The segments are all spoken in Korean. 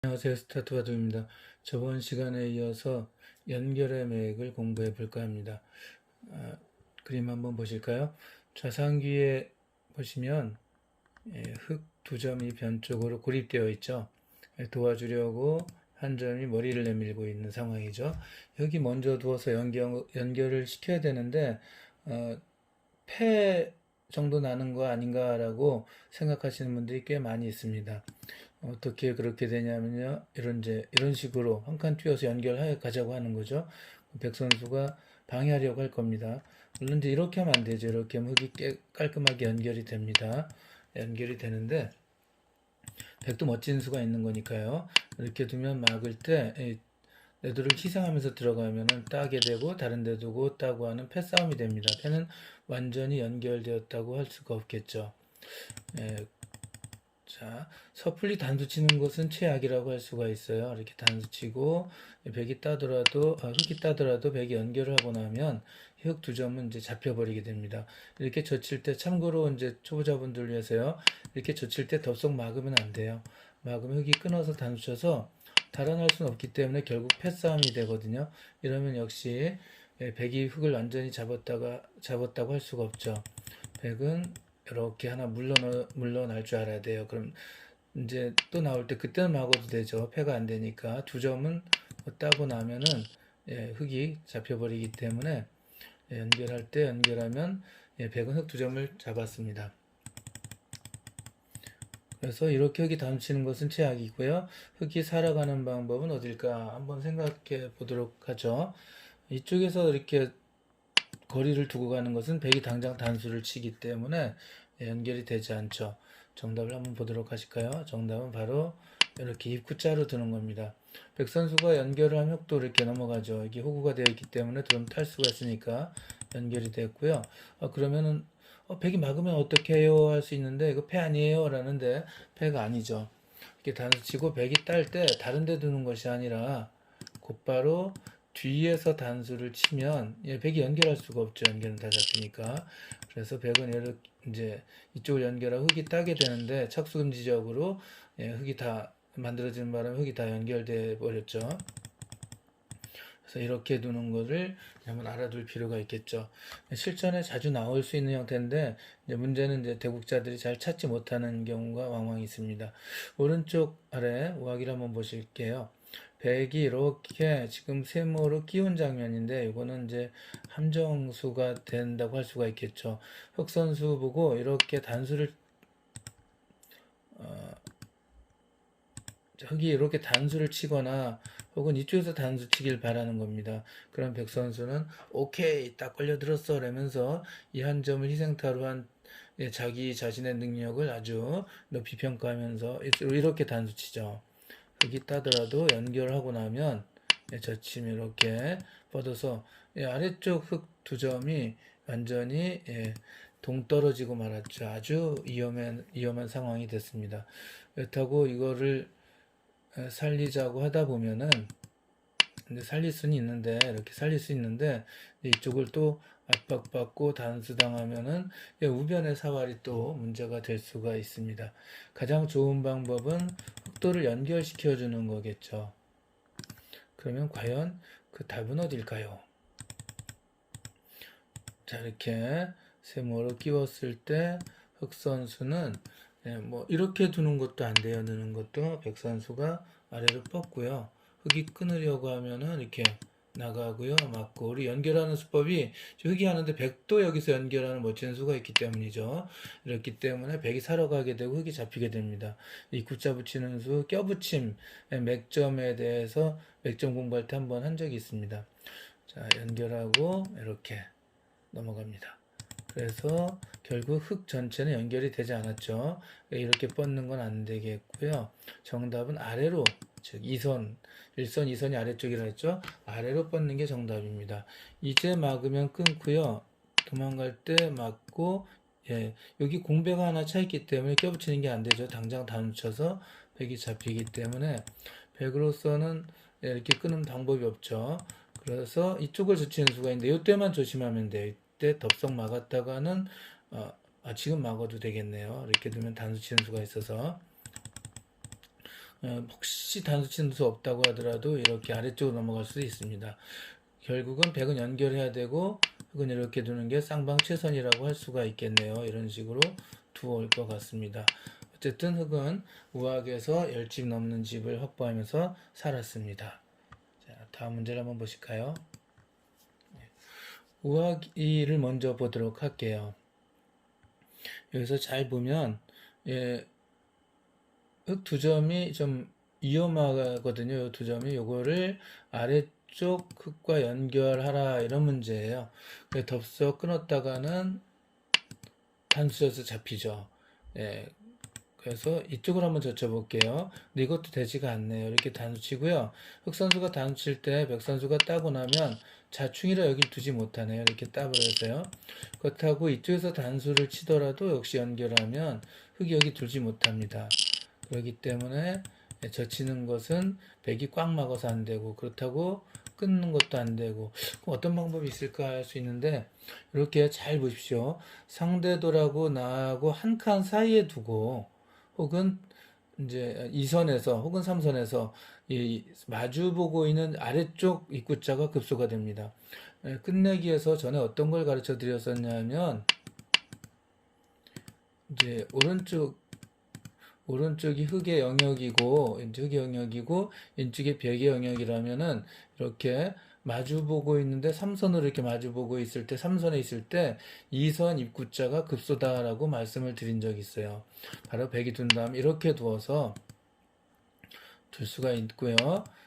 안녕하세요. 스타트바둑입니다. 저번 시간에 이어서 연결의 매획을 공부해 볼까 합니다. 그림 한번 보실까요? 좌상귀에 보시면 흙 두 점이 변 쪽으로 고립되어 있죠. 도와주려고 한 점이 머리를 내밀고 있는 상황이죠. 여기 먼저 두어서 연결을 시켜야 되는데 어, 패 정도 나는 거 아닌가라고 생각하시는 분들이 꽤 많이 있습니다. 어떻게 그렇게 되냐면요. 이런 식으로 한 칸 띄워서 연결해 가자고 하는 거죠. 백 선수가 방해하려고 할 겁니다. 물론 이제 이렇게 하면 안 되죠. 이렇게 하면 흙이 깔끔하게 연결이 됩니다. 연결이 되는데 백도 멋진 수가 있는 거니까요. 이렇게 두면 막을 때 내도를 희생하면서 들어가면은 따게 되고 다른 데 두고 따고 하는 패싸움이 됩니다. 패는 완전히 연결되었다고 할 수가 없겠죠. 예, 자, 섣불리 단수 치는 것은 최악이라고 할 수가 있어요. 이렇게 단수 치고 흙이 따더라도 백이 연결을 하고 나면 흙 두 점은 이제 잡혀버리게 됩니다. 이렇게 젖힐 때 참고로 이제 초보자분들 위해서요. 이렇게 젖힐 때 덥석 막으면 안 돼요. 막으면 흙이 끊어서 단수 쳐서 달아날 수는 없기 때문에 결국 패싸움이 되거든요. 이러면 역시 백이 흙을 완전히 잡았다고 할 수가 없죠. 백은 이렇게 하나 물러날 줄 알아야 돼요. 그럼 이제 또 나올 때 그때는 막아도 되죠. 패가 안 되니까 두 점은 따고 나면은 흙이 잡혀버리기 때문에 연결할 때 연결하면 백은 흙 두 점을 잡았습니다. 그래서 이렇게 흙이 담치는 것은 최악이고요. 흙이 살아가는 방법은 어딜까 한번 생각해 보도록 하죠. 이쪽에서 이렇게 거리를 두고 가는 것은 백이 당장 단수를 치기 때문에 연결이 되지 않죠. 정답을 한번 보도록 하실까요? 정답은 바로 이렇게 입구자로 두는 겁니다. 백 선수가 연결을 하면 흙도 이렇게 넘어가죠. 이게 호구가 되어 있기 때문에 좀 탈 수가 있으니까 연결이 됐고요. 그러면은 백이 막으면 어떻게 해요? 할 수 있는데 이거 패 아니에요? 라는데 패가 아니죠. 이렇게 단수 치고 백이 딸 때 다른 데 두는 것이 아니라 곧바로 뒤에서 단수를 치면 백이 연결할 수가 없죠. 연결은 다 잡히니까. 그래서 백은 이렇게 이제 이쪽을 연결하고 흙이 따게 되는데 착수금지적으로 흙이 다 만들어지는 바람에 흙이 다 연결돼 버렸죠. 그래서 이렇게 두는 것을 한번 알아둘 필요가 있겠죠. 실전에 자주 나올 수 있는 형태인데 이제 문제는 이제 대국자들이 잘 찾지 못하는 경우가 왕왕 있습니다. 오른쪽 아래 우하기를 한번 보실게요. 백이 이렇게 지금 세모로 끼운 장면인데 이거는 이제 함정수가 된다고 할 수가 있겠죠. 흑선수 보고 이렇게 단수를 흙이 이렇게 단수를 치거나 혹은 이쪽에서 단수 치길 바라는 겁니다. 그럼 백 선수는 오케이 딱 걸려들었어 라면서 이 한 점을 희생타로 한 자기 자신의 능력을 아주 높이 평가하면서 이렇게 단수 치죠. 흙이 따더라도 연결하고 나면 젖힘 이렇게 뻗어서 아래쪽 흙 두 점이 완전히 동떨어지고 말았죠. 아주 위험한 상황이 됐습니다. 그렇다고 이거를 살리자고 하다 보면은 근데 살릴 수는 있는데 이렇게 살릴 수 있는데 이쪽을 또 압박받고 단수당하면은 우변의 사활이 또 문제가 될 수가 있습니다. 가장 좋은 방법은 흑도를 연결시켜 주는 거겠죠. 그러면 과연 그 답은 어딜까요? 자, 이렇게 세모로 끼웠을 때 흑선수는 뭐 이렇게 두는 것도 안 돼요. 넣는 것도 백선수가 아래로 뻗고요. 흙이 끊으려고 하면은 이렇게 나가고요. 맞고 우리 연결하는 수법이 흙이 하는데 백도 여기서 연결하는 멋진 수가 있기 때문이죠. 이렇기 때문에 백이 사러 가게 되고 흙이 잡히게 됩니다. 이 굿자 붙이는 수, 껴붙임, 맥점에 대해서 맥점 공부할 때 한번 한 적이 있습니다. 자, 연결하고 이렇게 넘어갑니다. 그래서 결국 흙 전체는 연결이 되지 않았죠. 이렇게 뻗는 건 안 되겠고요. 정답은 아래로, 즉 2선, 1선, 2선이 아래쪽이라 했죠. 아래로 뻗는 게 정답입니다. 이제 막으면 끊고요. 도망갈 때 막고 여기 공배가 하나 차 있기 때문에 껴붙이는 게 안 되죠. 당장 다 묻혀서 백이 잡히기 때문에 백으로서는 이렇게 끊는 방법이 없죠. 그래서 이쪽을 젖히는 수가 있는데 이때만 조심하면 돼요. 이때 덥석 막았다가는 지금 막아도 되겠네요. 이렇게 두면 단수 치는 수가 있어서 혹시 단수 치는 수 없다고 하더라도 이렇게 아래쪽으로 넘어갈 수도 있습니다. 결국은 백은 연결해야 되고 흑은 이렇게 두는 게 쌍방 최선이라고 할 수가 있겠네요. 이런 식으로 두어올 것 같습니다. 어쨌든 흑은 우악에서 10집 넘는 집을 확보하면서 살았습니다. 자, 다음 문제를 한번 보실까요? 우악 2를 먼저 보도록 할게요. 여기서 잘 보면 예, 흑 두 점이 좀 위험하거든요. 이 두 점이 요거를 아래쪽 흑과 연결하라 이런 문제예요. 덥석 끊었다가는 단수여서 잡히죠. 예, 그래서 이쪽으로 한번 젖혀볼게요. 근데 이것도 되지가 않네요. 이렇게 단수 치고요. 흑선수가 단수 칠 때 백선수가 따고 나면 자충이라 여길 두지 못하네요. 이렇게 따버려서요. 그렇다고 이쪽에서 단수를 치더라도 역시 연결하면 흑이 여기 두지 못합니다. 그렇기 때문에 젖히는 것은 백이 꽉 막아서 안 되고 그렇다고 끊는 것도 안 되고 그럼 어떤 방법이 있을까 할 수 있는데 이렇게 잘 보십시오. 상대돌하고 나하고 한 칸 사이에 두고 혹은 이제 2선에서 혹은 3선에서 이 마주 보고 있는 아래쪽 입구자가 급소가 됩니다. 끝내기에서 전에 어떤 걸 가르쳐 드렸었냐면 이제 오른쪽이 흑의 영역이고 왼쪽이 영역이고 왼쪽이 벽의 영역이라면은 이렇게 마주 보고 있는데 삼선으로 이렇게 마주 보고 있을 때 삼선에 있을 때 2선 입구자가 급소다라고 말씀을 드린 적이 있어요. 바로 백이 둔 다음 이렇게 두어서 둘 수가 있고요.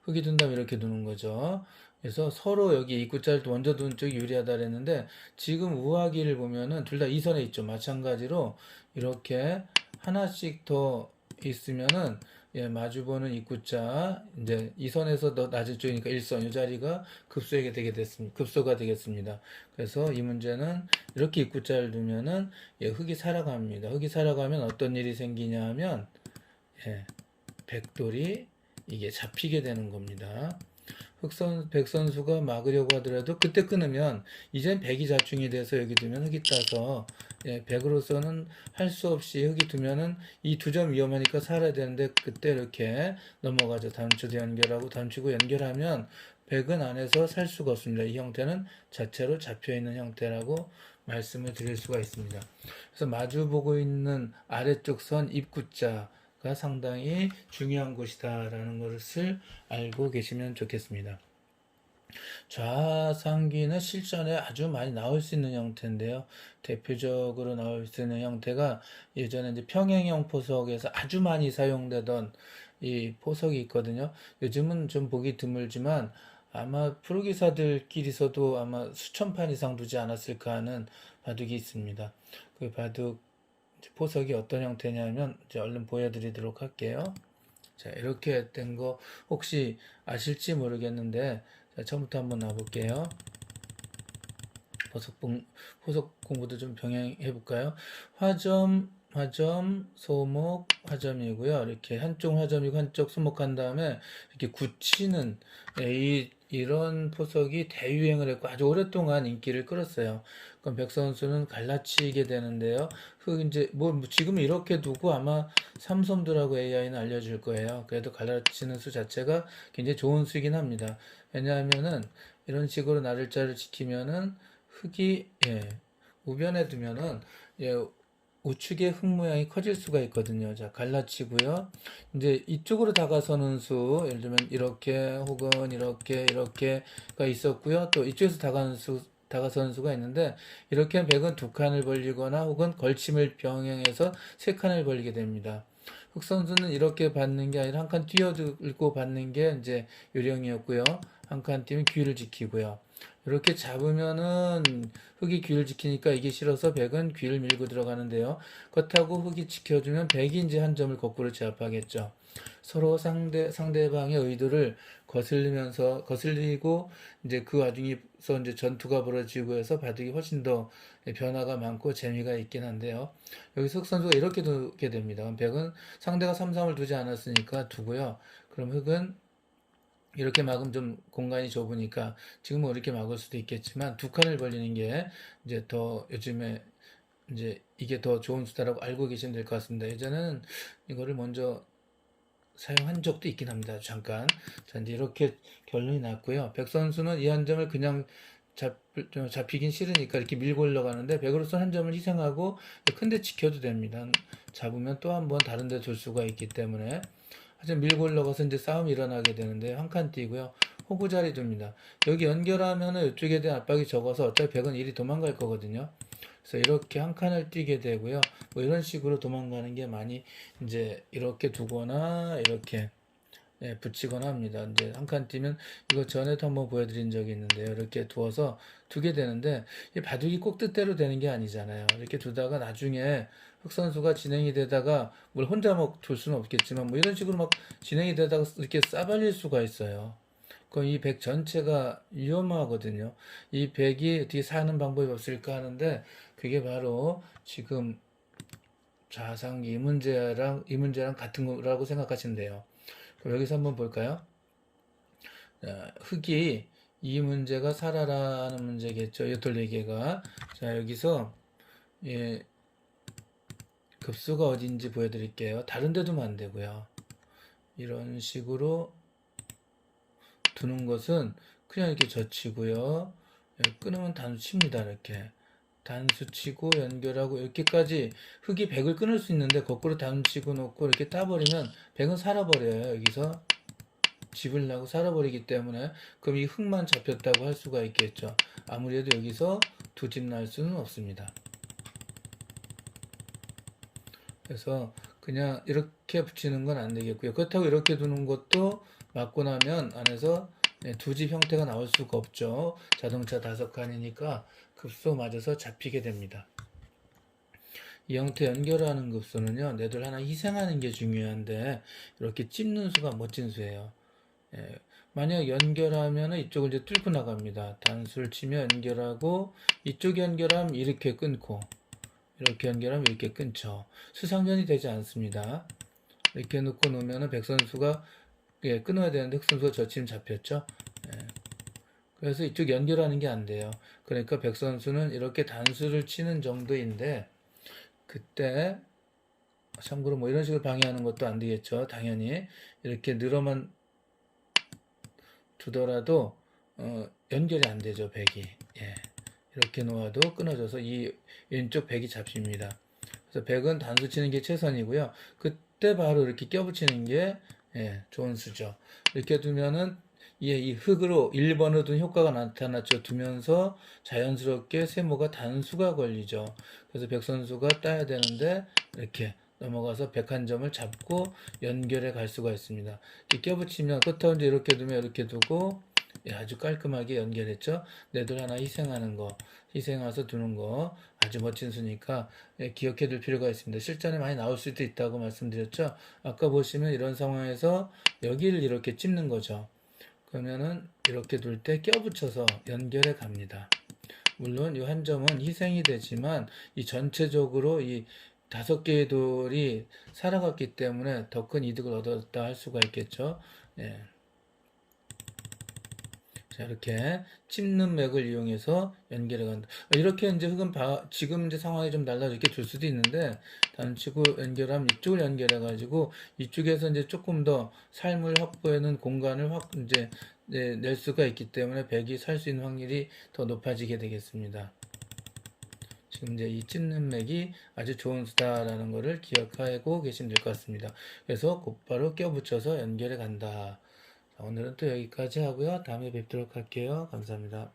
흑이 둔 다음 이렇게 두는 거죠. 그래서 서로 여기 입구자를 먼저 두는 쪽이 유리하다 그랬는데 지금 우하기를 보면은 둘 다 2선에 있죠. 마찬가지로 이렇게 하나씩 더 있으면은 마주보는 입구자 이제 2선에서 더 낮은 쪽이니까 1선 이 자리가 급소가 되겠습니다. 그래서 이 문제는 이렇게 입구자를 두면은 흑이 살아갑니다. 흑이 살아가면 어떤 일이 생기냐 하면 백돌이 이게 잡히게 되는 겁니다. 백선수가 막으려고 하더라도 그때 끊으면 이젠 백이 자충이 돼서 여기 두면 흑이 따서 백으로서는 할 수 없이 흑이 두면은 이 두 점 위험하니까 살아야 되는데 그때 이렇게 넘어가죠. 단추도 연결하고 단추고 연결하면 백은 안에서 살 수가 없습니다. 이 형태는 자체로 잡혀있는 형태라고 말씀을 드릴 수가 있습니다. 그래서 마주 보고 있는 아래쪽 선 입구자 가 상당히 중요한 곳이다라는 것을 알고 계시면 좋겠습니다. 좌상기는 실전에 아주 많이 나올 수 있는 형태인데요. 대표적으로 나올 수 있는 형태가 예전에 이제 평행형 포석에서 아주 많이 사용되던 이 포석이 있거든요. 요즘은 좀 보기 드물지만 아마 프로기사들끼리서도 아마 수천 판 이상 두지 않았을까 하는 바둑이 있습니다. 그 바둑 포석이 어떤 형태냐면 이제 얼른 보여드리도록 할게요. 자, 이렇게 된 거 혹시 아실지 모르겠는데 자, 처음부터 한번 놔볼게요. 포석 공부도 좀 병행해 볼까요? 화점, 소목, 화점이고요. 이렇게 한쪽 화점이고 한쪽 소목한 다음에 이렇게 굳히는 이런 포석이 대유행을 했고 아주 오랫동안 인기를 끌었어요. 그럼 백 선수는 갈라치게 되는데요. 그 이제 뭐 지금 이렇게 두고 아마 삼성들하고 AI는 알려줄 거예요. 그래도 갈라치는 수 자체가 굉장히 좋은 수이긴 합니다. 왜냐하면은 이런 식으로 나를자를 지키면은 흙이 우변에 두면은 우측의 흙 모양이 커질 수가 있거든요. 자, 갈라치고요. 이제 이쪽으로 다가서는 수, 예를 들면 이렇게 혹은 이렇게가 있었고요. 또 이쪽에서 다가서는 수가 있는데 이렇게 하면 백은 두 칸을 벌리거나 혹은 걸침을 병행해서 세 칸을 벌리게 됩니다. 흑 선수는 이렇게 받는 게 아니라 한 칸 뛰어들고 받는 게 이제 요령이었고요. 한 칸 뛰면 귀를 지키고요. 이렇게 잡으면은 흑이 귀를 지키니까 이게 싫어서 백은 귀를 밀고 들어가는데요. 그렇다고 흑이 지켜주면 백이 이제 한 점을 거꾸로 제압하겠죠. 서로 상대방의 의도를 거슬리고 이제 그 와중에서 이제 전투가 벌어지고 해서 바둑이 훨씬 더 변화가 많고 재미가 있긴 한데요. 여기서 흑 선수가 이렇게 두게 됩니다. 백은 상대가 3-3을 두지 않았으니까 두고요. 그럼 흑은 이렇게 막으면 좀 공간이 좁으니까 지금은 이렇게 막을 수도 있겠지만 두 칸을 벌리는 게 이제 더 요즘에 이제 이게 더 좋은 수다라고 알고 계시면 될 것 같습니다. 예전에는 이거를 먼저 사용한 적도 있긴 합니다. 잠깐. 자, 이제 이렇게 결론이 났고요. 백 선수는 이 한 점을 그냥 잡히긴 싫으니까 이렇게 밀고 올라가는데, 백으로서 한 점을 희생하고 큰데 지켜도 됩니다. 잡으면 또 한 번 다른 데 둘 수가 있기 때문에. 하여튼 밀고 올라가서 이제 싸움이 일어나게 되는데, 한 칸 띄고요. 호구 자리 둡니다. 여기 연결하면은 이쪽에 대한 압박이 적어서 어차피 백은 이리 도망갈 거거든요. 그래서 이렇게 한 칸을 띄게 되고요. 뭐 이런 식으로 도망가는 게 많이 이제 이렇게 두거나 이렇게 붙이거나 합니다. 이제 한 칸 띄면 이거 전에도 한번 보여드린 적이 있는데요. 이렇게 두어서 두게 되는데 이 바둑이 꼭 뜻대로 되는 게 아니잖아요. 이렇게 두다가 나중에 흑 선수가 진행이 되다가 뭘 혼자 막 둘 수는 없겠지만 뭐 이런 식으로 막 진행이 되다가 이렇게 싸발릴 수가 있어요. 그럼 이 백 전체가 위험하거든요. 이 백이 어떻게 사는 방법이 없을까 하는데 그게 바로 지금 좌상기 이 문제랑 같은 거라고 생각하시면 돼요. 그럼 여기서 한번 볼까요? 자, 흙이 이 문제가 살아라는 문제겠죠. 이 돌리개가. 자, 여기서 예, 급수가 어딘지 보여드릴게요. 다른 데 두면 안 되고요. 이런 식으로 두는 것은 그냥 이렇게 젖히고요. 끊으면 단수 칩니다. 이렇게. 단수 치고 연결하고 이렇게까지 흙이 백을 끊을 수 있는데 거꾸로 단수 치고 놓고 이렇게 따버리면 백은 살아버려요. 여기서 집을 나고 살아버리기 때문에 그럼 이 흙만 잡혔다고 할 수가 있겠죠. 아무래도 여기서 두 집 날 수는 없습니다. 그래서 그냥 이렇게 붙이는 건 안 되겠고요. 그렇다고 이렇게 두는 것도 맞고 나면 안에서 두 집 형태가 나올 수가 없죠. 자동차 5칸이니까 급소 맞아서 잡히게 됩니다. 이 형태 연결하는 급소는요, 내들 하나 희생하는 게 중요한데 이렇게 찝는 수가 멋진 수예요. 만약 연결하면 이쪽을 이제 뚫고 나갑니다. 단수를 치면 연결하고 이쪽 연결하면 이렇게 끊고 이렇게 연결하면 이렇게 끊죠. 수상전이 되지 않습니다. 이렇게 놓고 놓으면 백선수가 끊어야 되는데 흑선수가 저침 잡혔죠. 그래서 이쪽 연결하는 게 안 돼요. 그러니까 백선수는 이렇게 단수를 치는 정도인데 그때 참고로 뭐 이런 식으로 방해하는 것도 안 되겠죠. 당연히 이렇게 늘어만 두더라도 연결이 안 되죠. 백이. 이렇게 놓아도 끊어져서 이 왼쪽 백이 잡힙니다. 그래서 백은 단수 치는 게 최선이고요. 그때 바로 이렇게 껴붙이는 게 좋은 수죠. 이렇게 두면은 이 흙으로 1번으로 둔 효과가 나타났죠. 두면서 자연스럽게 세모가 단수가 걸리죠. 그래서 백 선수가 따야 되는데 이렇게 넘어가서 백 한 점을 잡고 연결해 갈 수가 있습니다. 이렇게 껴붙이면 끝으로 이제 이렇게 두면 이렇게 두고 아주 깔끔하게 연결했죠. 내들 하나 희생하는 거, 희생해서 두는 거 아주 멋진 수니까 기억해 둘 필요가 있습니다. 실전에 많이 나올 수도 있다고 말씀드렸죠. 아까 보시면 이런 상황에서 여기를 이렇게 찝는 거죠. 그러면은 이렇게 둘 때 껴붙여서 연결해 갑니다. 물론 이 한 점은 희생이 되지만 이 전체적으로 이 5개의 돌이 살아갔기 때문에 더 큰 이득을 얻었다 할 수가 있겠죠. 자, 이렇게 찝는 맥을 이용해서 연결해 간다. 이렇게 이제 흙은 지금 이제 상황이 좀 달라져 이렇게 둘 수도 있는데 단치고 연결하면 이쪽을 연결해 가지고 이쪽에서 이제 조금 더 삶을 확보하는 공간을 이제 낼 수가 있기 때문에 백이 살 수 있는 확률이 더 높아지게 되겠습니다. 지금 이제 이 찝는 맥이 아주 좋은 수다라는 것을 기억하고 계시면 될 것 같습니다. 그래서 곧바로 껴붙여서 연결해 간다. 자, 오늘은 또 여기까지 하고요. 다음에 뵙도록 할게요. 감사합니다.